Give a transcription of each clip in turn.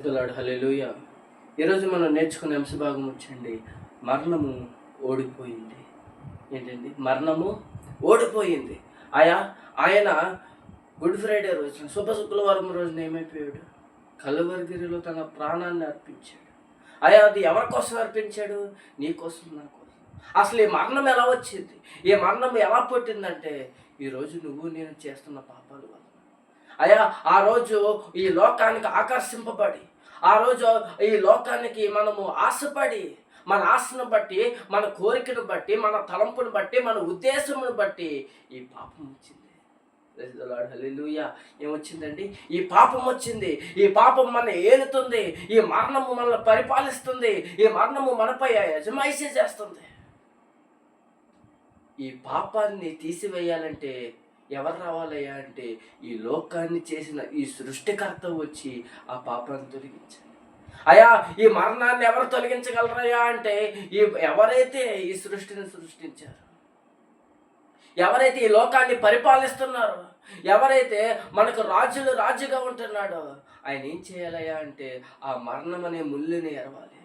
హల్లెలూయా. ఈరోజు మనం నేర్చుకునే అంశభాగం వచ్చండి, మరణము ఓడిపోయింది. ఏంటండి? మరణము ఓడిపోయింది. ఆయా ఆయన గుడ్ ఫ్రైడే రోజున శుక్రవారం రోజున ఏమైపోయాడు? కలువరిగిరిలో తన ప్రాణాన్ని అర్పించాడు. అది ఎవరి కోసం అర్పించాడు? నీ కోసం, నా కోసం. అసలు ఈ మరణం ఎలా వచ్చింది? ఈ మరణం ఎలా పుట్టిందంటే ఈరోజు నువ్వు నేను చేస్తున్న పాపాల వల్ల. ఆ రోజు ఈ లోకానికి ఆకర్షింపబడి, ఆ రోజు ఈ లోకానికి మనము ఆశపడి, మన ఆశను బట్టి, మన కోరికను బట్టి, మన తలంపును బట్టి, మన ఉద్దేశమును బట్టి ఈ పాపం వచ్చింది. హల్లెలూయా. ఏమొచ్చిందండి? ఈ పాపం వచ్చింది. ఈ పాపం మన ఏలుతుంది. ఈ మరణము మనల్ని పరిపాలిస్తుంది. ఈ మరణము మనపై యజమాయిషీ చేస్తుంది. ఈ పాపాన్ని తీసివేయాలంటే ఎవరు రావాలయ్యా అంటే ఈ లోకాన్ని చేసిన ఈ సృష్టికర్త వచ్చి ఆ పాపాన్ని తొలగించాలి. ఈ మరణాన్ని ఎవరు తొలగించగలరయ్యా అంటే ఎవరైతే ఈ సృష్టిని సృష్టించారో, ఎవరైతే ఈ లోకాన్ని పరిపాలిస్తున్నారో, ఎవరైతే మనకు రాజుగా ఉంటున్నాడో ఆయన ఏం చేయాలయ్యా అంటే ఆ మరణం అనే ముళ్ళుని ఎరవాలి.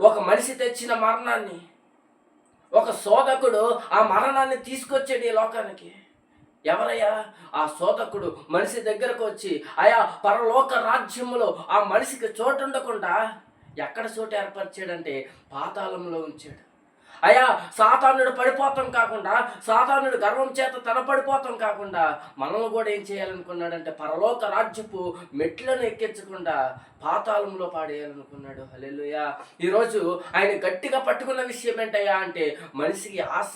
ఒక మనిషి తెచ్చిన మరణాన్ని, ఒక శోధకుడు ఆ మరణాన్ని తీసుకొచ్చాడు ఈ లోకానికి. ఎవరయ్యా? ఆ శోధకుడు మనిషి దగ్గరకు వచ్చి పరలోక రాజ్యములో ఆ మనిషికి చోటు ఉండకుండా ఎక్కడ చోటు ఏర్పరిచాడంటే పాతాళంలో ఉంచాడు. సాతానుడు పడిపోతాం కాకుండా, సాతానుడు గర్వం చేత తన పడిపోతాం కాకుండా మనల్ని కూడా ఏం చేయాలనుకున్నాడంటే పరలోక రాజ్యపు మెట్లను ఎక్కించకుండా పాతాళంలో పాడేయాలనుకున్నాడు. హల్లెలూయా. ఈరోజు ఆయన గట్టిగా పట్టుకున్న విషయం ఏంటయ్యా అంటే మనిషికి ఆశ,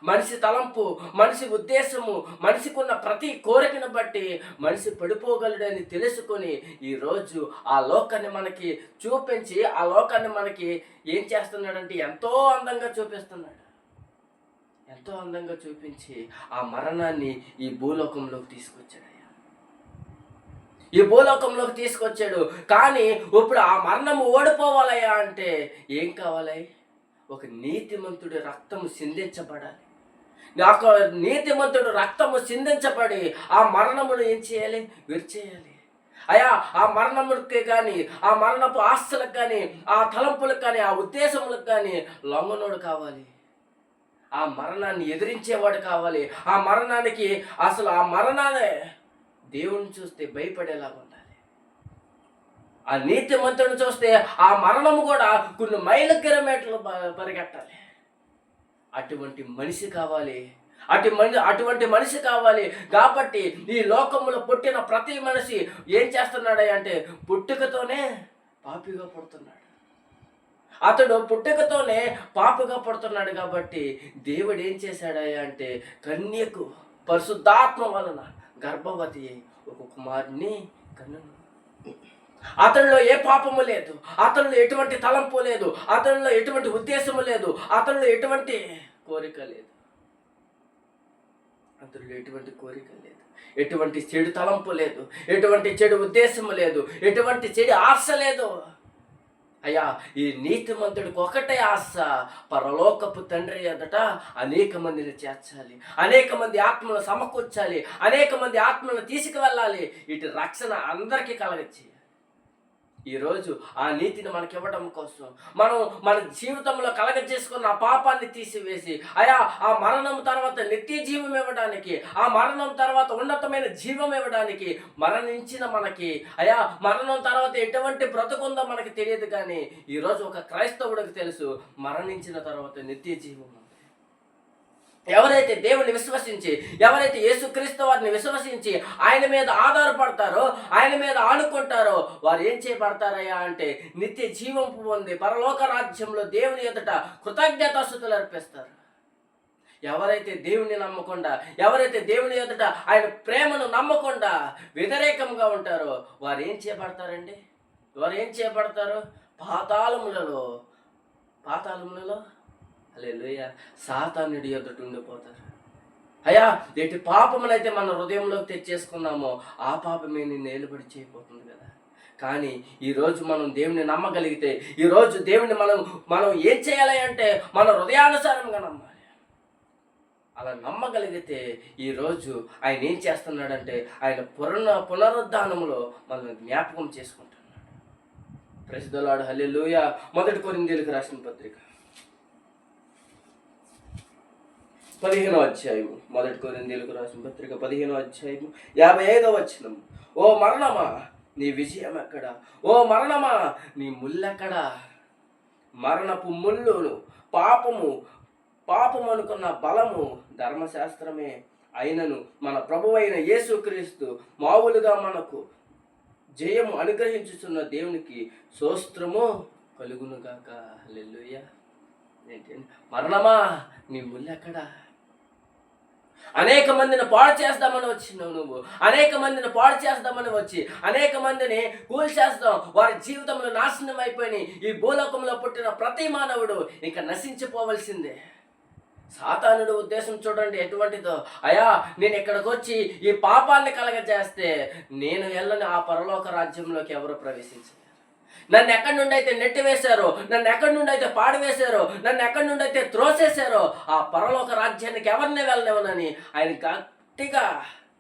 మనిషి తలంపు, మనిషి ఉద్దేశము, మనిషికి ఉన్న ప్రతి కోరికను బట్టి మనిషి పడిపోగలడని తెలుసుకొని ఈరోజు ఆ లోకాన్ని మనకి చూపించి, ఆ లోకాన్ని మనకి ఏం చేస్తున్నాడంటే ఎంతో అందంగా చూపిస్తున్నాడు. ఎంతో అందంగా చూపించి ఆ మరణాన్ని ఈ భూలోకంలోకి తీసుకొచ్చాడు. ఈ భూలోకంలోకి తీసుకొచ్చాడు. కానీ ఇప్పుడు ఆ మరణము ఓడిపోవాలయ్యా అంటే ఏం కావాలి? ఒక నీతిమంతుడి రక్తము సిందించబడాలి. నాకు నీతిమంతుడు రక్తము సిందించబడి ఆ మరణమును ఏం చేయాలి? విరిచేయాలి. ఆ మరణములకి కానీ, ఆ మరణపు ఆస్తులకు కానీ, ఆ తలంపులకు కానీ, ఆ ఉద్దేశములకు కానీ లొంగనోడు కావాలి. ఆ మరణాన్ని ఎదిరించేవాడు కావాలి. ఆ మరణానికి అసలు ఆ మరణాన్ని దేవుని చూస్తే భయపడేలాగా ఉండాలి. ఆ నీతిమంతుడిని చూస్తే ఆ మరణము కూడా కొన్ని మైళ్ళ కిలోమీటర్లు పరిగెట్టాలి. అటువంటి మనిషి కావాలి. అటువంటి మనిషి కావాలి. కాబట్టి ఈ లోకంలో పుట్టిన ప్రతి మనిషి ఏం చేస్తున్నాడు అంటే పుట్టుకతోనే పాపిగా పుడుతున్నాడు. అతడు పుట్టుకతోనే పాపిగా పుడుతున్నాడు. కాబట్టి దేవుడు ఏం చేశాడయ్యా అంటే కన్యకు పరిశుద్ధాత్మ వలన గర్భవతి ఒక కుమారుని కన్నును. అతనిలో ఏ పాపము లేదు, అతనిలో ఎటువంటి తలంపు లేదు, అతనిలో ఎటువంటి ఉద్దేశము లేదు, అతనిలో ఎటువంటి కోరిక లేదు, అతనిలో ఎటువంటి కోరిక లేదు, ఎటువంటి చెడు తలంపు లేదు, ఎటువంటి చెడు ఉద్దేశము లేదు, ఎటువంటి చెడు ఆశ లేదు. ఈ నీతిమంతుడికి ఒకటే ఆశ, పరలోకపు తండ్రి ఎదుట అనేక మందిని చేర్చాలి, అనేక మంది ఆత్మలను సమకూర్చాలి, అనేక మంది ఆత్మలను తీసుకువెళ్ళాలి. ఇటు రక్షణ అందరికీ కలగచ్చి ఈరోజు ఆ నీతిని మనకి ఇవ్వడం కోసం మనం మన జీవితంలో కలగజేసుకున్న ఆ పాపాన్ని తీసివేసి ఆ మరణం తర్వాత నిత్య జీవం ఇవ్వడానికి, ఆ మరణం తర్వాత ఉన్నతమైన జీవం ఇవ్వడానికి మరణించిన మనకి మరణం తర్వాత ఎటువంటి బ్రతుకుందో మనకి తెలియదు. కానీ ఈరోజు ఒక క్రైస్తవుడికి తెలుసు మరణించిన తర్వాత నిత్య జీవం. ఎవరైతే దేవుని విశ్వసించి, ఎవరైతే యేసుక్రీస్తు వారిని విశ్వసించి ఆయన మీద ఆధారపడతారో, ఆయన మీద ఆనుకుంటారో వారు ఏం చేయబడతారయ్యా అంటే నిత్య జీవం పొంది పరలోక రాజ్యంలో దేవుని ఎదుట కృతజ్ఞతాస్తుతులు అర్పిస్తారు. ఎవరైతే దేవుని నమ్మకుండా, ఎవరైతే దేవుని ఎదుట ఆయన ప్రేమను నమ్మకుండా వ్యతిరేకంగా ఉంటారో వారు ఏం చేయబడతారండి? వారు ఏం చేయబడతారు? పాతాళములలో హల్లెలూయా సాతానుడి ఎదుట ఉండిపోతారు. ఎటు పాపమునైతే మన హృదయంలోకి తెచ్చేసుకున్నామో ఆ పాపమే నిన్ను ఏలుబడి చేయబోతుంది కదా. కానీ ఈరోజు మనం దేవుని నమ్మగలిగితే, ఈరోజు దేవుని మనం ఏం చేయాలి అంటే మన హృదయానుసారంగా నమ్మాలి. అలా నమ్మగలిగితే ఈరోజు ఆయన ఏం చేస్తున్నాడంటే ఆయన పునరుద్ధానములో మనల్ని జ్ఞాపకం చేసుకుంటున్నాడు. ప్రైజ్ ది లార్డ్, హల్లెలూయా. మొదటి కొరింథీయులకు రాసిన పత్రిక 15వ అధ్యాయము, మొదటి కొరింథీయులకు రాసిన పత్రిక 15వ అధ్యాయము 55వ వచనం. ఓ మరణమా నీ విజయం ఎక్కడ? ఓ మరణమా నీ ముల్లెక్కడ? మరణపు ముల్లును పాపము అనుకున్న బలము ధర్మశాస్త్రమే అయినను మన ప్రభువైన యేసుక్రీస్తు మామూలుగా మనకు జయము అనుగ్రహించుచున్న దేవునికి స్తోత్రము కలుగునుగాక. హల్లెలూయా. ఏంటండి? మరణమా నీ ముల్లెక్కడ? అనేక మందిని పాడు చేద్దామని వచ్చినావు నువ్వు. అనేక మందిని పాడు చేద్దామని వచ్చి అనేక మందిని కూల్చేస్తాం. వారి జీవితంలో నాశనం అయిపోయి ఈ భూలోకంలో పుట్టిన ప్రతి మానవుడు ఇంకా నశించిపోవలసిందే. సాతానుడు ఉద్దేశం చూడండి ఎటువంటిదో. అయా, నేను ఇక్కడికి వచ్చి ఈ పాపాన్ని కలగజేస్తే నేను వెళ్ళని ఆ పరలోక రాజ్యంలోకి ఎవరు ప్రవేశించలేరు. నన్ను ఎక్కడి నుండి అయితే నెట్టివేశారో, నన్ను ఎక్కడి నుండి అయితే పాడివేశారో, నన్ను ఎక్కడి నుండి అయితే త్రోసేశారో ఆ పరలోక రాజ్యానికి ఎవరిని వెళ్ళనివ్వనని ఆయన గట్టిగా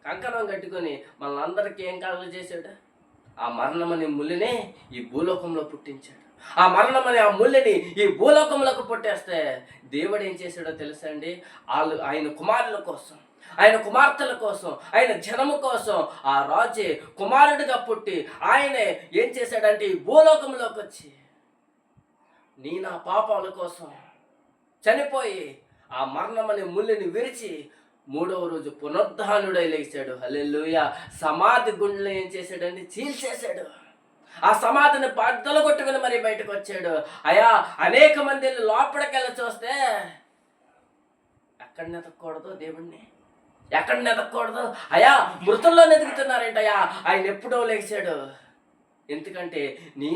కంకణం కట్టుకొని మనల్ని అందరికీ ఏం కలగ చేశాడు? ఆ మరణమనే ముల్లిని ఈ భూలోకంలో పుట్టించాడు. ఆ మరణమనే ఆ ముల్లిని ఈ భూలోకంలోకి పుట్టేస్తే దేవుడు ఏం చేశాడో తెలుసా అండి? ఆయన కుమారుల కోసం, ఆయన కుమార్తెల కోసం, ఆయన జనము కోసం ఆ రాజే కుమారుడిగా పుట్టి ఆయనే ఏం చేశాడంటే ఈ భూలోకంలోకి వచ్చి నా పాపాల కోసం చనిపోయి ఆ మరణమనే ముల్లిని విరిచి 3వ రోజు పునరుద్ధానుడై లేచాడు. హల్లెలూయా. సమాధి గుండెలు ఏం చేశాడండి? చీల్చేశాడు. ఆ సమాధిని బద్దలు కొట్టుకుని మరి బయటకు వచ్చాడు. అయా, అనేక మంది లోపలికెళ్ళి చూస్తే ఎక్కడ నెతకూడదు దేవుణ్ణి, ఎక్కడ నెతకూడదు. అయా, మృతుల్లో నెతుకుతున్నారేంటయ్యా? ఆయన ఎప్పుడో లేచాడు. ఎందుకంటే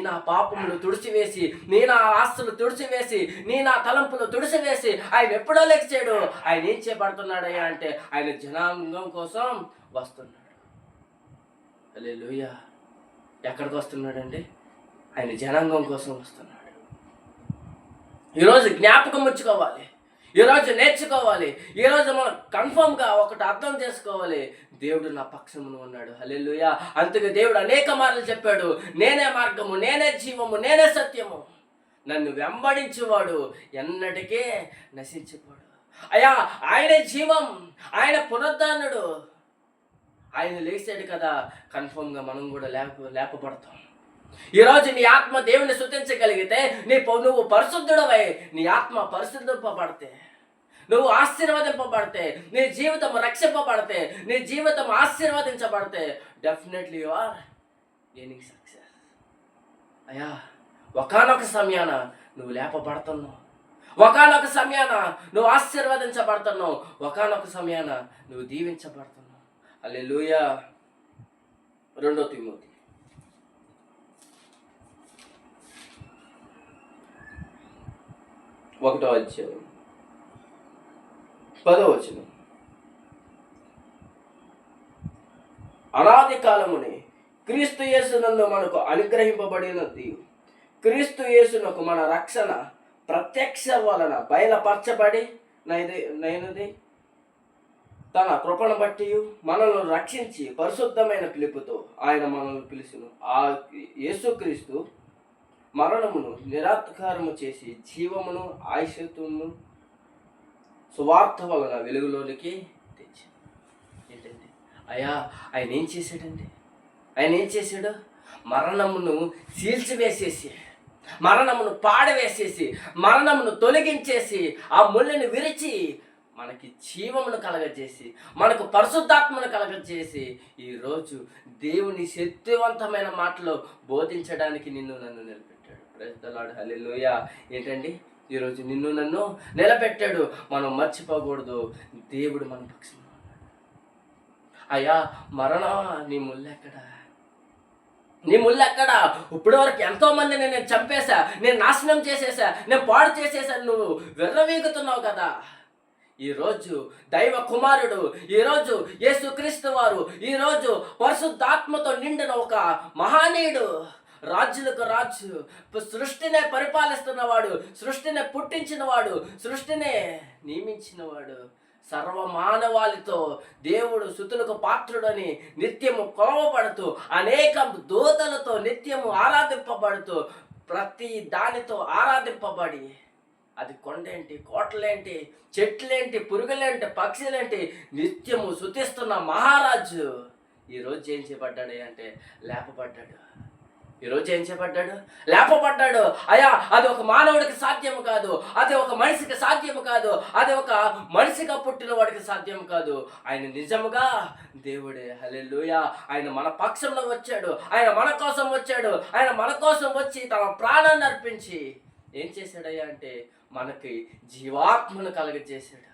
నా పాపములు తుడిచివేసి, నా ఆస్తులు తుడిచివేసి, నా తలంపులు తుడిచివేసి ఆయన ఎప్పుడో లేచాడు. ఆయన ఏం చేపడుతున్నాడయ్యా అంటే ఆయన జనాంగం కోసం వస్తున్నాడు. హల్లెలూయా. ఎక్కడికి వస్తున్నాడండి? ఆయన జనాంగం కోసం వస్తున్నాడు. ఈరోజు జ్ఞాపకం ఉంచుకోవాలి, ఈరోజు నేర్చుకోవాలి, ఈరోజు మనం కన్ఫర్మ్గా ఒకటి అర్థం చేసుకోవాలి. దేవుడు నా పక్షమును ఉన్నాడు. హల్లెలూయా. అందుకే దేవుడు అనేక మార్లు చెప్పాడు, నేనే మార్గము, నేనే జీవము, నేనే సత్యము. నన్ను వెంబడించేవాడు ఎన్నటికీ నశించిపోడు. అయ్యా, ఆయనే జీవం, ఆయన పునరుద్ధానుడు. ఆయన లేచాడు కదా, కన్ఫర్మ్గా మనం కూడా లేపబడతాం. ఈరోజు నీ ఆత్మ దేవుని స్తుతించగలిగితే నువ్వు పరిశుద్ధుడవై నీ ఆత్మ పరిశుద్ధింపబడితే, నువ్వు ఆశీర్వదింపబడితే, నీ జీవితం రక్షింపబడితే, నీ జీవితం ఆశీర్వదించబడితే definitely you are gaining success. అయ్యా, ఒకానొక సమయాన నువ్వు లేపబడుతున్నావు, ఒకానొక సమయాన నువ్వు ఆశీర్వదించబడుతున్నావు, ఒకానొక సమయాన నువ్వు దీవించబడుతున్నావు. హల్లెలూయా. 2 తిమోతి 1వ అధ్యాయం 10వ వచనం. అనాది కాలమునే క్రీస్తు యేసునందు మనకు అనుగ్రహింపబడినది, క్రీస్తు యేసునకు మన రక్షణ ప్రత్యక్ష వలన బయలుపరచబడి నైనది, తన కృపను బట్టి మనల్ని రక్షించి పరిశుద్ధమైన పిలుపుతో ఆయన మనల్ని పిలుచును. ఆ యేసుక్రీస్తు మరణమును నిరాకారము చేసి జీవమును ఆయుష్యత్వమును సువార్త వలన వెలుగులోనికి తెచ్చి. ఏంటండి? అయ్యా, ఆయన ఏం చేశాడండి? ఆయన ఏం చేశాడు? మరణమును చీల్చివేసేసి, మరణమును పాడవేసేసి, మరణమును తొలగించేసి, ఆ ముళ్ళని విరిచి మనకి జీవమును కలగజేసి, మనకు పరిశుద్ధాత్మను కలగజేసి ఈరోజు దేవుని శక్తివంతమైన మాటలు బోధించడానికి నన్ను నిలబెట్టాడు. ప్రైజ్ ది లార్డ్, హల్లెలూయా. ఏంటండి? ఈరోజు నన్ను నిలబెట్టాడు. మనం మర్చిపోకూడదు, దేవుడు మన పక్షంలో ఉన్నాడు. అయ్యా, మరణం నీ ముల్లెక్కడా? నీ ముల్లెక్కడా? ఇప్పటి వరకు ఎంతో మందిని నేను చంపేశా, నేను నాశనం చేసేసా, నేను పాడు చేసేసాను, నువ్వు విర్రవీగుతున్నావు కదా. ఈరోజు దైవ కుమారుడు, ఈరోజు యేసుక్రీస్తు వారు, ఈరోజు పరిశుద్ధాత్మతో నిండిన ఒక మహానీయుడు, రాజులకు రాజు, సృష్టినే పరిపాలిస్తున్నవాడు, సృష్టిని పుట్టించినవాడు, సృష్టినే నియమించినవాడు, సర్వమానవాళితో దేవుడు స్తుతులకు పాత్రుడని నిత్యము కొలవబడుతూ అనేక దూతలతో నిత్యము ఆరాధింపబడుతూ ప్రతి దానితో ఆరాధింపబడి, అది కొండేంటి, కోటలేంటి, చెట్లేంటి, పురుగులేంటి, పక్షులేంటి నిత్యము స్తుతిస్తున్న మహారాజు ఈరోజు ఏం చేయబడ్డాడు అంటే లేపబడ్డాడు. ఈరోజు ఏం చేయబడ్డాడు? లేపబడ్డాడు. అయ్యా, అది ఒక మానవుడికి సాధ్యము కాదు, అది ఒక మనిషికి సాధ్యము కాదు, అది ఒక మనిషిగా పుట్టిన వాడికి సాధ్యం కాదు. ఆయన నిజముగా దేవుడే. హల్లెలూయా. ఆయన మన పక్షంలో వచ్చాడు, ఆయన మన కోసం వచ్చాడు. ఆయన మన కోసం వచ్చి తన ప్రాణాన్ని అర్పించి ఏం చేశాడయ్యా అంటే మనకి జీవాత్మను కలుగజేశాడు.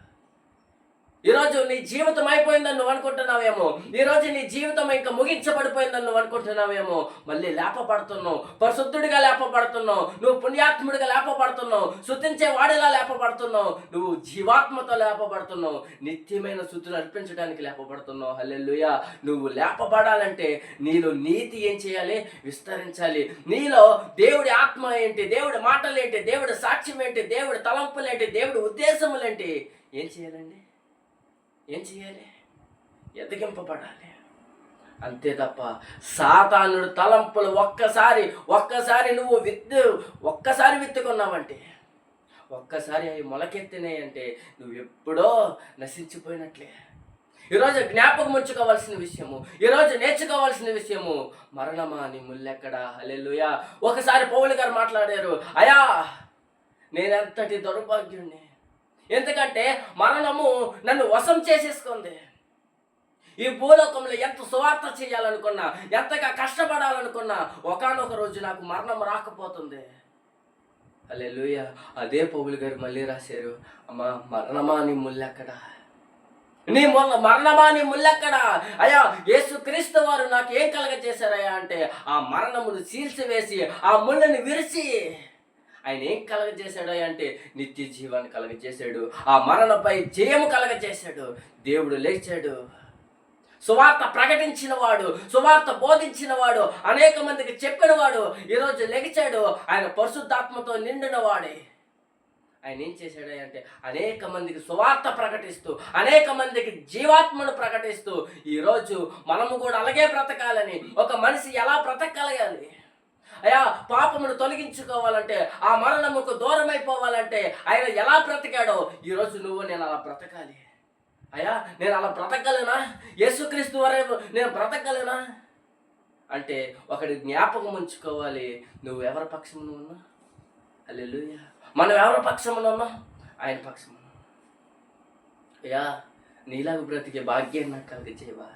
ఈరోజు నీ జీవితం అయిపోయిందని నువ్వు అనుకుంటున్నావేమో, ఈరోజు నీ జీవితం ఇంకా ముగించబడిపోయిందని నువ్వు అనుకుంటున్నావేమో. మళ్ళీ లేపబడుతున్నావు, పరిశుద్ధుడిగా లేపబడుతున్నావు, నువ్వు పుణ్యాత్ముడిగా లేపబడుతున్నావు, స్తుతించే వాడిలా లేపబడుతున్నావు, నువ్వు జీవాత్మతో లేపబడుతున్నావు, నిత్యమైన స్తుతులు అర్పించడానికి లేపబడుతున్నావు. హల్లెలూయా. నువ్వు లేపబడాలంటే నీలో నీతి ఏం చేయాలి? విస్తరించాలి. నీలో దేవుడి ఆత్మ ఏంటి, దేవుడి మాటలు ఏంటి, దేవుడి సాక్ష్యం ఏంటి, దేవుడి తలంపులు ఏంటి, దేవుడి ఉద్దేశములు ఏంటి, ఏం చేయాలండి? ఏం చేయాలి? ఎదిగింపబడాలి. అంతే తప్ప సాతానుడు తలంపులు ఒక్కసారి నువ్వు ఒక్కసారి విత్తుకున్నావంటే, ఒక్కసారి అవి మొలకెత్తినాయి అంటే నువ్వు ఎప్పుడో నశించిపోయినట్లే. ఈరోజు జ్ఞాపకం ఉంచుకోవాల్సిన విషయము, ఈరోజు నేర్చుకోవాల్సిన విషయము, మరణమా నీ ముల్లెక్కడా? హల్లెలూయా. ఒకసారి పౌలు గారు మాట్లాడారు, అయ్యా నేనెంతటి దౌర్భాగ్యుణ్ణి, ఎందుకంటే మరణము నన్ను వశం చేసేసుకుంది. ఈ భూలోకంలో ఎంత సువార్త చేయాలనుకున్నా, ఎంతగా కష్టపడాలనుకున్నా, ఒకానొక రోజు నాకు మరణం రాకపోతుంది. హల్లెలూయా. అదే పౌలు గారు మళ్ళీ రాశారు, అమ్మా మరణమా నీ ముల్లెక్కడా, మరణమా నీ ముల్లెక్కడా? అయ్యా, యేసుక్రీస్తు వారు నాకు ఏం కలగజేశారయ్యా అంటే ఆ మరణమును చీల్చివేసి ఆ ముళ్ళని విరిచి ఆయన ఏం కలగజేశాడు అంటే నిత్య జీవాన్ని కలగజేశాడు. ఆ మరణపై జయము కలగజేశాడు. దేవుడు లేచాడు. సువార్త ప్రకటించిన వాడు, సువార్త బోధించిన వాడు, అనేక మందికి చెప్పిన వాడు ఈరోజు లెగిచాడు. ఆయన పరిశుద్ధాత్మతో నిండిన వాడే. ఆయన ఏం చేశాడు అంటే అనేక మందికి సువార్త ప్రకటిస్తూ, అనేక మందికి జీవాత్మను ప్రకటిస్తూ, ఈరోజు మనము కూడా అలాగే బ్రతకాలని, ఒక మనిషి ఎలా బ్రతకగలగాలి, అయ్యా పాపమును తొలగించుకోవాలంటే, ఆ మరణముకు దూరం అయిపోవాలంటే ఆయన ఎలా బ్రతికాడో ఈరోజు నువ్వు నేను అలా బ్రతకాలి. అయ్యా నేను అలా బ్రతకగలనా? యేసుక్రీస్తు వారే నేను బ్రతకగలనా అంటే ఒకటి జ్ఞాపకం ఉంచుకోవాలి, నువ్వు ఎవరి పక్షమున ఉన్నా? హల్లెలూయా. మనం ఎవరి పక్షమున ఉన్నా? ఆయన పక్షమున. అయ్యా నీలాగా బ్రతికే భాగ్యాన్ని నాకు కలగజేయవా,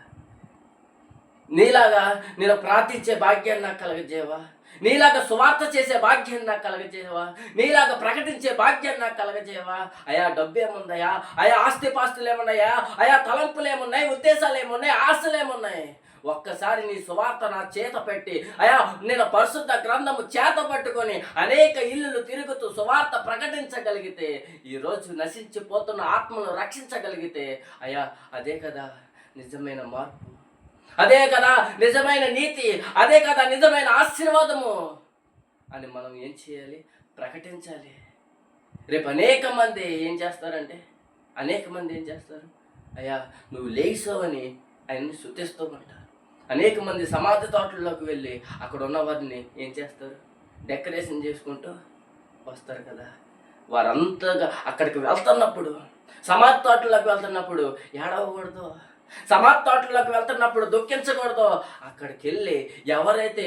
నీలాగా నేను ప్రార్థించే భాగ్యాన్ని నాకు కలగజేయవా, నీలాగా సువార్త చేసే భాగ్యాన్ని నాకు కలగజేయవా, నీలాగా ప్రకటించే భాగ్యాన్ని నాకు కలగజేయవా. అయా డబ్బు ఏముందయా, అయా ఆస్తిపాస్తులు ఏమున్నాయా, అయా తలంపులు ఏమున్నాయి, ఉద్దేశాలు ఏమున్నాయి, ఆశలు ఏమున్నాయి, ఒక్కసారి నీ సువార్త నా చేత పెట్టి, అయా నేను పరిశుద్ధ గ్రంథము చేత పట్టుకొని అనేక ఇల్లులు తిరుగుతూ సువార్త ప్రకటించగలిగితే, ఈరోజు నశించిపోతున్న ఆత్మను రక్షించగలిగితే, అయా అదే కదా నిజమైన మార్పు, అదే కదా నిజమైన నీతి, అదే కదా నిజమైన ఆశీర్వాదము అని మనం ఏం చేయాలి? ప్రకటించాలి. రేపు అనేక మంది ఏం చేస్తారు? అయ్యా నువ్వు లేచావని ఆయన్ని స్తుతిస్తూ ఉంటారు. అనేక మంది సమాధి తోటల్లోకి వెళ్ళి అక్కడ ఉన్న వారిని ఏం చేస్తారు? డెకరేషన్ చేసుకుంటూ వస్తారు కదా. వారంతగా అక్కడికి వెళ్తున్నప్పుడు, సమాధి తోటల్లోకి వెళ్తున్నప్పుడు ఏడవకూడదు, సమాధి తోటలోకి వెళ్తున్నప్పుడు దుఃఖించకూడదు. అక్కడికి వెళ్ళి ఎవరైతే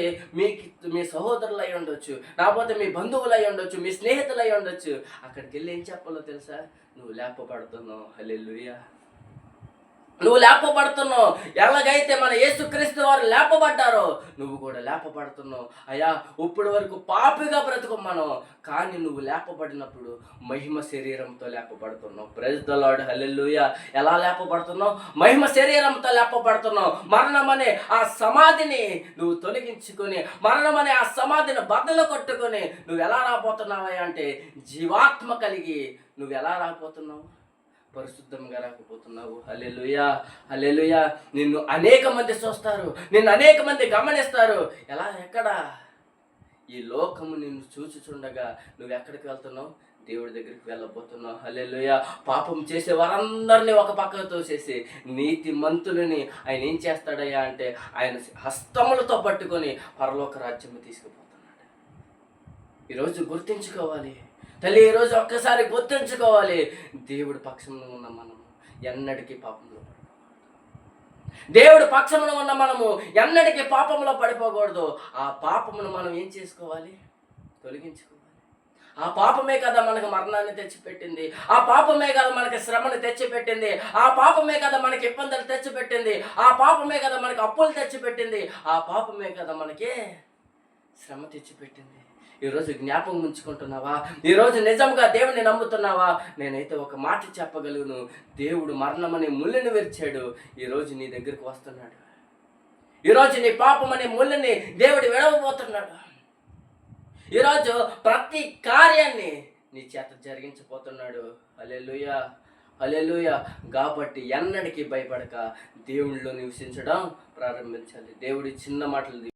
మీ సహోదరులు అయి ఉండొచ్చు, లేకపోతే మీ బంధువులు అయి ఉండొచ్చు, మీ స్నేహితులు అయి ఉండొచ్చు, అక్కడికి వెళ్ళి ఏం చెప్పాలో తెలుసా? నువ్వు లేపబడుతున్నావు. హల్లెలూయా. నువ్వు లేపబడుతున్నావు. ఎలాగైతే మన యేసుక్రీస్తు వారు లేపబడ్డారో నువ్వు కూడా లేపబడుతున్నావు. అయ్యా ఇప్పటి వరకు పాపిగా బ్రతుకున్నాను, కానీ నువ్వు లేపబడినప్పుడు మహిమ శరీరంతో లేపబడుతున్నావు. Praise the lord. హల్లెలూయా. ఎలా లేపబడుతున్నావు? మహిమ శరీరంతో లేపబడుతున్నావు. మరణం అనే ఆ సమాధిని నువ్వు తొలగించుకొని, మరణం అనే ఆ సమాధిని బద్దలు కొట్టుకొని నువ్వు ఎలా రాబోతున్నావా అంటే జీవాత్మ కలిగి నువ్వు ఎలా రాబోతున్నావు? పరిశుద్ధంగా రాకపోతున్నావు. హల్లెలూయా. హల్లెలూయా. నిన్ను అనేక మంది చూస్తారు, నిన్ను అనేక మంది గమనిస్తారు. ఎక్కడ? ఈ లోకము నిన్ను చూచుచుండగా నువ్వు ఎక్కడికి వెళ్తున్నావు? దేవుడి దగ్గరికి వెళ్ళబోతున్నావు. హల్లెలూయా. పాపం చేసే వారందరినీ ఒక పక్కకు తోసేసి నీతి మంతులని ఆయన ఏం చేస్తాడయ్యా అంటే ఆయన హస్తములతో పట్టుకొని పరలోక రాజ్యం తీసుకుపోతున్నాడు. ఈరోజు గుర్తించుకోవాలి తల్లి, ఈరోజు ఒక్కసారి గుర్తించుకోవాలి, దేవుడి పక్షంలో ఉన్న మనము ఎన్నటికీ పాపంలో పడిపోకూడదు. దేవుడి పక్షంలో ఉన్న మనము ఎన్నటికీ పాపంలో పడిపోకూడదు. ఆ పాపమును మనం ఏం చేసుకోవాలి? తొలగించుకోవాలి. ఆ పాపమే కదా మనకు మరణాన్ని తెచ్చిపెట్టింది. ఆ పాపమే కదా మనకి శ్రమను తెచ్చిపెట్టింది. ఆ పాపమే కదా మనకి ఇబ్బందులు తెచ్చిపెట్టింది. ఆ పాపమే కదా మనకి అప్పులు తెచ్చిపెట్టింది. ఆ పాపమే కదా మనకి శ్రమ తెచ్చిపెట్టింది. ఈరోజు జ్ఞాపకం ఉంచుకుంటున్నావా? ఈరోజు నిజంగా దేవుడిని నమ్ముతున్నావా? నేనైతే ఒక మాట చెప్పగలను, దేవుడు మరణం అనే ముళ్ళని విరిచాడు. ఈరోజు నీ దగ్గరికి వస్తున్నాడు. ఈరోజు నీ పాపం అనే ముళ్ళని దేవుడు విడవబోతున్నాడు. ఈరోజు ప్రతి కార్యాన్ని నీ చేత జరిగించబోతున్నాడు. హల్లెలూయా, హల్లెలూయా. కాబట్టి ఎన్నటికీ భయపడక దేవునిలో నివసించడం ప్రారంభించాలి. దేవుడి చిన్న మాటలు